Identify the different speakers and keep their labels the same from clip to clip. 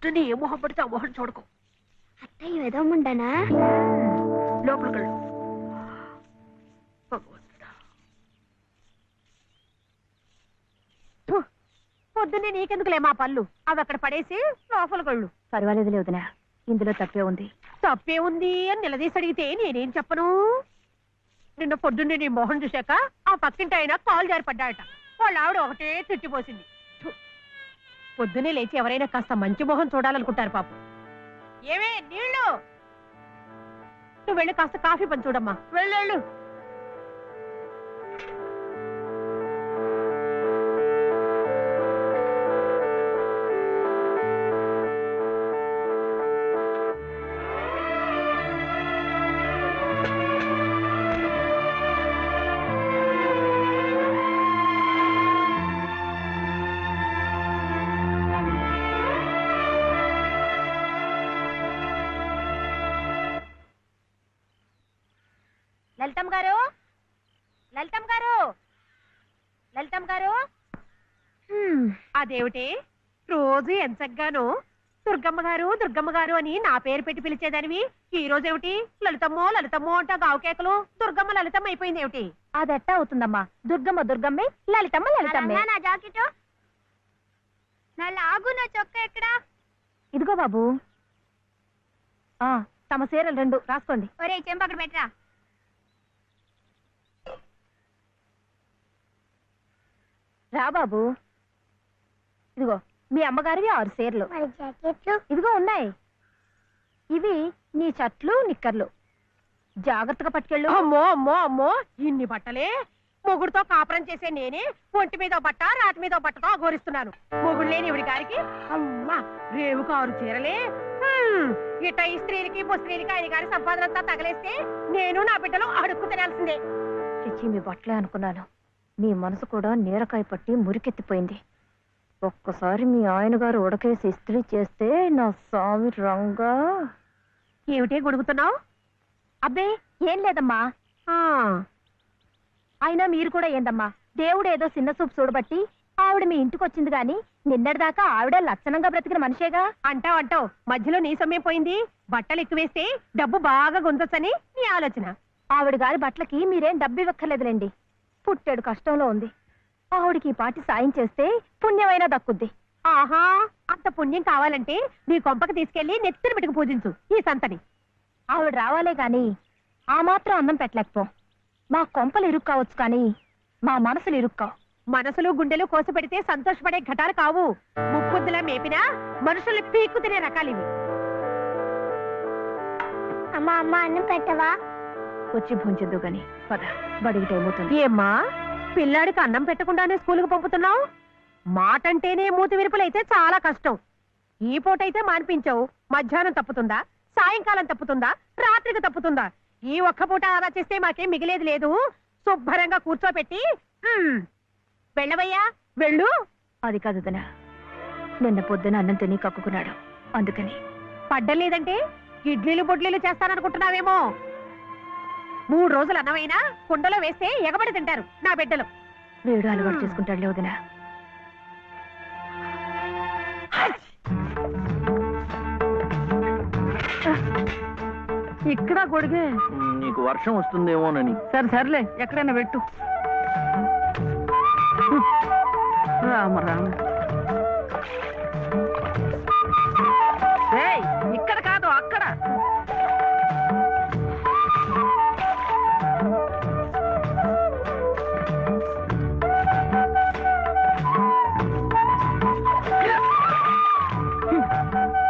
Speaker 1: పొద్దున్నే ఏ మొహం పడితే ఆ మొహం చూడకు.
Speaker 2: అత్తయ్య ఎదవమంటానా?
Speaker 1: లోపలికెళ్ళు. పొద్దున్నే నీకెందుకులే మా పళ్ళు, అవి అక్కడ పడేసి లోపలికెళ్ళు.
Speaker 3: పర్వాలేదు వదినా, ఇందులో తప్పే ఉంది.
Speaker 1: తప్పే ఉంది అని నిలదీసి అడిగితే నేనేం చెప్పను? నిన్న పొద్దున్నే నీ మొహం చూశాక ఆ పక్కింటి ఆయన కాలు జారి పడ్డాయట. వాళ్ళ ఆవిడ ఒకటే తిట్టిపోసింది. పొద్దున్నే లేచి ఎవరైనా కాస్త మంచి మొహం చూడాలనుకుంటారు పాపం. ఏమే నీళ్ళు, నువ్వు వెళ్ళి కాస్త కాఫీ పని చూడమ్మా. వెళ్ళు.
Speaker 3: లలితమ్మ గారు, లలితమ్మ గారు, లలితమ్మ గారు.
Speaker 1: అదేమిటి రోజు ఎంచగ్గాను దుర్గమ్మ గారు అని నా పేరు పెట్టి పిలిచేదానివి, ఈ రోజేమిటి లలితమ్మో లలితమ్మో అంటా గావుకేకలు దుర్గమ్మ లలితమ్మ అయిపోయింది ఏమిటి?
Speaker 3: అదెట్టా అవుతుందమ్మా? దుర్గమ్మ దుర్గమ్మే, లలితమ్మ లలితమ్మే.
Speaker 2: నా జాకెట్, నా లాగు, నా చొక్క ఎక్కడా?
Speaker 3: ఇదిగో బాబు, తమ చీరలు 2 రాసుకోండి.
Speaker 2: ఒరే చెంప అక్కడ పెట్టరా.
Speaker 3: రా బాబు, ఇదిగో మీ అమ్మగారివి 6 చీరలు. ఇదిగో ఉన్నాయి. ఇవి నీ చట్లు నిక్కర్లు, జాగ్రత్తగా పట్టుకెళ్ళు.
Speaker 1: అమ్మో అమ్మో అమ్మో, ఇన్ని బట్టలే? మొగుడుతో కాపురం చేసే నేనే ఒంటి మీద బట్ట రాటి మీద బట్టతో అఘోరిస్తున్నాను. మొగుడు లేని ఇవిడి గారికి అమ్మా రేవు 6 చీరలే. ఇట ఈ స్త్రీలకి ముస్త్రీలకి ఆయన గారి సంపాదన అంతా తగలేస్తే నేను నా బిడ్డలు అడుక్కు తినాల్సిందే.
Speaker 3: చిచ్చి, మీ బట్టలే అనుకున్నాను. నీ మనసు కూడా నీరకాయ పట్టి మురికెత్తిపోయింది. ఒక్కసారి మీ ఆయన గారు ఉడకేసి ఇస్త్రీ చేస్తే నా స్వామి రంగా.
Speaker 1: ఏమిటే గొడుగుతున్నావు?
Speaker 3: అబ్బే ఏం లేదమ్మా. అయినా మీరు కూడా ఏందమ్మా, దేవుడు ఏదో చిన్న చూపు చూడబట్టి ఆవిడ మీ ఇంటికి వచ్చింది గాని నిన్నటిదాకా ఆవిడ లక్షణంగా బ్రతికిన మనిషేగా.
Speaker 1: అంటావు మధ్యలో నీ సమయం పోయింది. బట్టలు ఎక్కువేస్తే డబ్బు బాగా గుంజొచ్చని నీ ఆలోచన.
Speaker 3: ఆవిడ గారి బట్టలకి మీరేం డబ్బు ఇవ్వక్కర్లేదులేండి. పుట్టాడు కష్టంలో ఉంది. ఆవిడికి ఈ పాటి సాయం చేస్తే పుణ్యమైనా దక్కుద్ది.
Speaker 1: ఆహా, అంత పుణ్యం కావాలంటే నీ కొంపకి తీసుకెళ్లి నెత్తిన పెట్టుకు పూజించు ఈ సంతని.
Speaker 3: ఆవిడ రావాలే గాని ఆ మాత్రం అన్నం పెట్టలేకపో. మా కొంపలు ఇరుక్కు కావచ్చు కానీ మా మనసులు ఇరుక్కావు.
Speaker 1: మనసులు గుండెలు కోసి పెడితే సంతోషపడే ఘటాలు కావు. ముక్కుద్దులా మేపినా మనుషుల్ని పీక్కు తినే రకాలివి.
Speaker 2: అమ్మా అమ్మ అన్నం పెట్టవా?
Speaker 3: వచ్చి భుంచొద్దు గాని పద, బడికి టైం అవుతుంది.
Speaker 1: ఏమ్మా, పిల్లాడికి అన్నం పెట్టకుండానే స్కూల్కి పంపుతున్నావు? మాటంటేనే మూతి విరుపులైతే చాలా కష్టం. ఈ పూటైతే మాన్పించావు, మధ్యాహ్నం తప్పుతుందా, సాయంకాలం తప్పుతుందా, రాత్రికి తప్పుతుందా? ఈ ఒక్క పూట అలా చేస్తే మాకేం మిగిలేదు లేదు. శుభ్రంగా కూర్చోపెట్టి వెళ్ళవయ్యా, వెళ్ళు.
Speaker 3: అది కాదు దినా, నిన్న పొద్దున అన్నం తిని కక్కుకున్నాడు, అందుకని.
Speaker 1: పడ్డలేదంటే ఇడ్లీలు బొడ్లీలు చేస్తాననుకుంటున్నావేమో. 3 రోజులు అన్నమైనా కుండలో వేస్తే ఎగబడి తింటారు నా బిడ్డలు.
Speaker 3: వేడు అలవాటు చేసుకుంటాడు వదినా.
Speaker 1: ఇక్కడ గొడిగే.
Speaker 4: నీకు వర్షం వస్తుందేమోనని.
Speaker 1: సర్లే, ఎక్కడైనా పెట్టు. రామ రామ. ఇక్కడ కాదు, అక్కడ.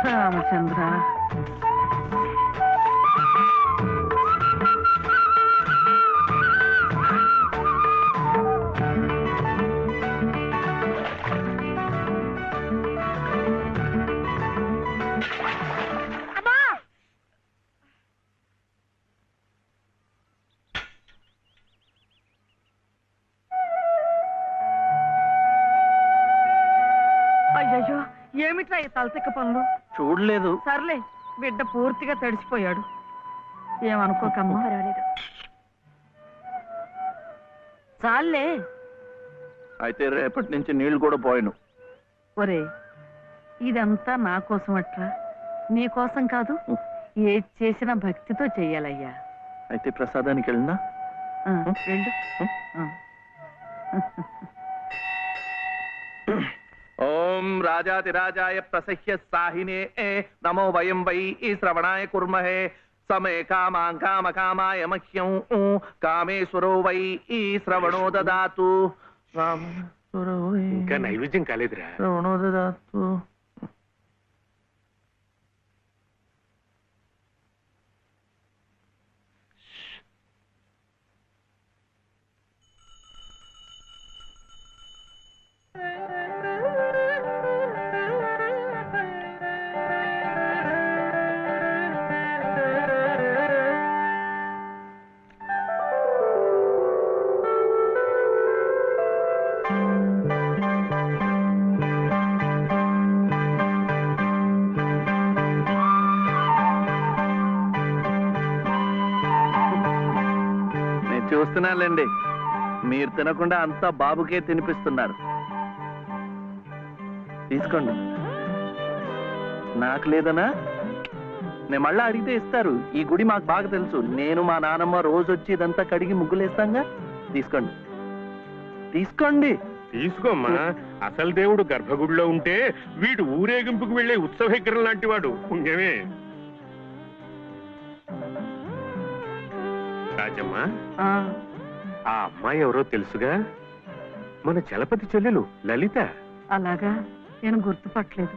Speaker 1: రామచంద్ర, అయ్యో ఏమిట్రా ఈ తలతిక్క పనులు?
Speaker 4: చూడలేదు.
Speaker 1: సర్లే, బిడ్డ పూర్తిగా తడిసిపోయాడు, ఏమనుకోకమ్మా.
Speaker 3: పర్వాలేదు.
Speaker 1: చాలే.
Speaker 4: అయితే రేపటి నుంచి నీళ్లు కూడా పోయను.
Speaker 1: ఒరే,
Speaker 5: ఇదంతా నా కోసం అట్రా, నీ కోసం కాదు. ఏది చేసినా భక్తితో చెయ్యాలయ్యా.
Speaker 4: అయితే ప్రసాదానికి వెళ్ళినా
Speaker 5: వెళ్ళు.
Speaker 6: ఓం రాజాతిరాజాయ ప్రసహ్య సాహినే నమో వయం వై శ్రవణాయ కుర్మహే సమే కామాం కామ కామాయ మహ్యం కామేశ్వరో వై శ్రవణో దదాతు.
Speaker 7: ఇంకా నైవేద్యం కాలేదురా.
Speaker 4: శ్రవణో దదాతు. చూస్తున్నానులేండి, మీరు తినకుండా అంతా బాబుకే తినిపిస్తున్నారు. తీసుకోండి. నాకు లేదనా? నేను మళ్ళా అడిగితే ఇస్తారు. ఈ గుడి మాకు బాగా తెలుసు. నేను మా నానమ్మ రోజు వచ్చి ఇదంతా కడిగి ముగ్గులేస్తాంగా. తీసుకోండి, తీసుకోండి.
Speaker 7: తీసుకోమ్మా. అసలు దేవుడు గర్భగుడిలో ఉంటే వీడు ఊరేగింపుకు వెళ్లే ఉత్సవ విగ్రహం లాంటి వాడు. పుణ్యమే. రాజమ్మా, ఆ అమ్మాయి ఎవరో తెలుసుగా? మన చలపతి చెల్లెలు లలిత.
Speaker 5: అలాగా, నేను గుర్తుపట్టలేదు.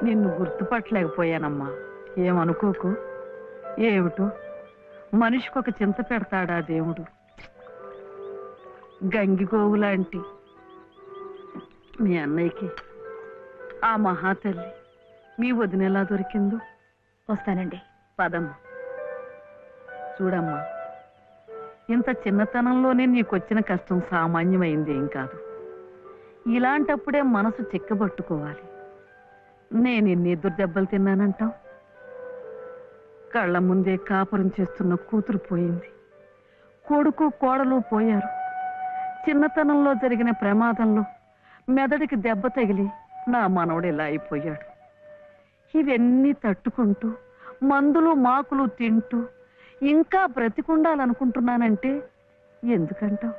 Speaker 5: నిన్ను గుర్తుపట్టలేకపోయానమ్మా. ఏమనుకోకు. ఏమిటో మనిషికి ఒక చింత పెడతాడా దేవుడు. గంగిగోవు లాంటి మీ అన్నయ్యకి ఆ మహాతల్లి మీ వదిన ఎలా దొరికిందో.
Speaker 3: వస్తానండి.
Speaker 5: పదమ్మా. చూడమ్మా, ఇంత చిన్నతనంలోనే నీకొచ్చిన కష్టం సామాన్యమైంది ఏం కాదు. ఇలాంటప్పుడే మనసు చిక్కబట్టుకోవాలి. నేను ఎన్ని ఎదురు దెబ్బలు తిన్నానంటావు? కళ్ళ ముందే కాపురం చేస్తున్న కూతురు పోయింది. కొడుకు కోడలు పోయారు. చిన్నతనంలో జరిగిన ప్రమాదంలో మెదడికి దెబ్బ తగిలి నా మనవడు ఇలా అయిపోయాడు. ఇవన్నీ తట్టుకుంటూ మందులు మాకులు తింటూ ఇంకా బ్రతికుండాలనుకుంటున్నానంటే ఎందుకంటావు?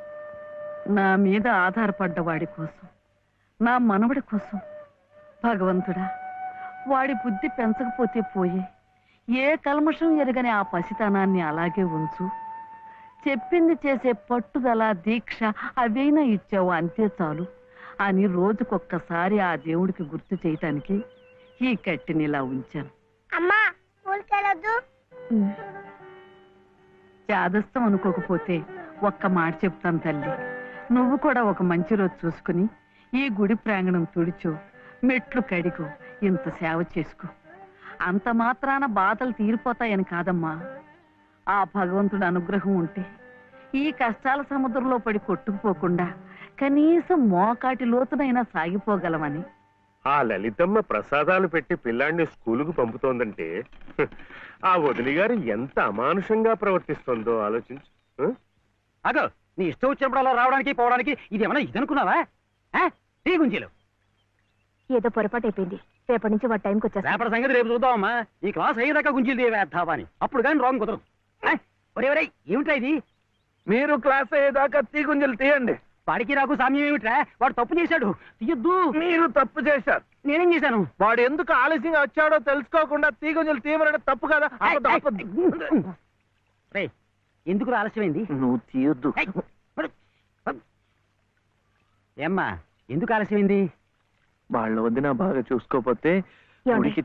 Speaker 5: నా మీద ఆధారపడ్డ వాడి కోసం, నా మనవడి కోసం. భగవంతుడా, వాడి బుద్ధి పెంచకపోతే పోయే. ఏ కల్మషం ఎరగని ఆ పసితనాన్ని అలాగే ఉంచు. చెప్పింది చేసే పట్టుదల, దీక్ష అవైనా ఇచ్చావు, అంతే చాలు అని రోజుకొక్కసారి ఆ దేవుడికి గుర్తు చేయటానికి ఈ కట్టిని ఇలా ఉంచాను.
Speaker 2: అమ్మా, స్కూల్కెళ్ళొద్దు.
Speaker 5: చాదస్తం అనుకోకపోతే ఒక్క మాట చెప్తాను తల్లి. నువ్వు కూడా ఒక మంచి రోజు చూసుకుని ఈ గుడి ప్రాంగణం తుడిచో, మెట్లు కడిగో, ఇంత సేవ చేసుకో. అంత మాత్రాన బాధలు తీరిపోతాయని కాదమ్మా. ఆ భగవంతుడి అనుగ్రహం ఉంటే ఈ కష్టాల సముద్రంలో పడి కొట్టుకుపోకుండా కనీసం మోకాటి లోతునైనా సాగిపోగలమని.
Speaker 7: ఆ లలితమ్మ ప్రసాదాలు పెట్టి పిల్లాన్ని స్కూలుకు పంపుతోందంటే ఆ వదిలి గారు ఎంత అమానుషంగా ప్రవర్తిస్తుందో ఆలోచించు.
Speaker 8: అగో, నీ ఇష్టం వచ్చినప్పుడు అలా రావడానికి పోవడానికి ఇది ఏమన్నా ఇదనుకున్నావా? గుంజీలు
Speaker 3: ఏదో పొరపాటు అయిపోయింది. రేపటి నుంచి వాడి టైంకి వచ్చేస్తా.
Speaker 8: రేపటి సంగతి రేపు చూద్దామమ్మా. ఈ క్లాస్ అయ్యేదాకా గుంజీలు వేద్దావా అని. అప్పుడు కానీ రాంగ్ కుదరదు. ఒరే ఒరే, ఏమిట్రా ఇది?
Speaker 6: మీరు క్లాస్ అయ్యేదాకా తీగుంజలు తీయండి.
Speaker 8: వాడికి నాకు సామ్యం ఏమిట్రా? వాడు తప్పు చేశాడు, తీయొద్దు.
Speaker 6: మీరు తప్పు చేశారు.
Speaker 8: నేనేం చేశాను?
Speaker 6: వాడు ఎందుకు ఆలస్యంగా వచ్చాడో తెలుసుకోకుండా తీగుంజలు తీయమనడం తప్పు కదా.
Speaker 8: రే, ఎందుకు ఆలస్యమైంది?
Speaker 4: నువ్వు తీయొద్దు.
Speaker 8: ఏమ్మా, ఎందుకు ఆలస్యమైంది?
Speaker 4: వాళ్ళ వదిన బాగా చూసుకోపోతే గుడికి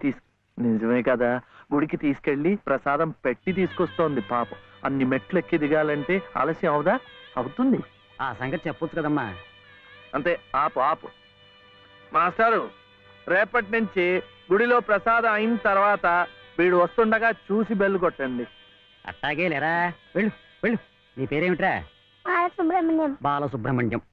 Speaker 4: నిజమే కదా, గుడికి తీసుకెళ్లి ప్రసాదం పెట్టి తీసుకొస్తోంది పాపం. అన్ని మెట్లు ఎక్కి దిగాలంటే ఆలస్యం అవుదా? అవుతుంది.
Speaker 8: ఆ సంగతి చెప్పొచ్చు కదమ్మా.
Speaker 6: అంతే. ఆపు ఆపు. మాస్టారు, రేపటి నుంచి గుడిలో ప్రసాదం అయిన తర్వాత వీడు వస్తుండగా చూసి బెల్లు కొట్టండి.
Speaker 8: అట్టాగే లేరా. వెళ్ళు వెళ్ళు. నీ పేరేమిట్రా?
Speaker 2: బాలసుబ్రహ్మణ్యం.
Speaker 8: బాలసుబ్రహ్మణ్యం.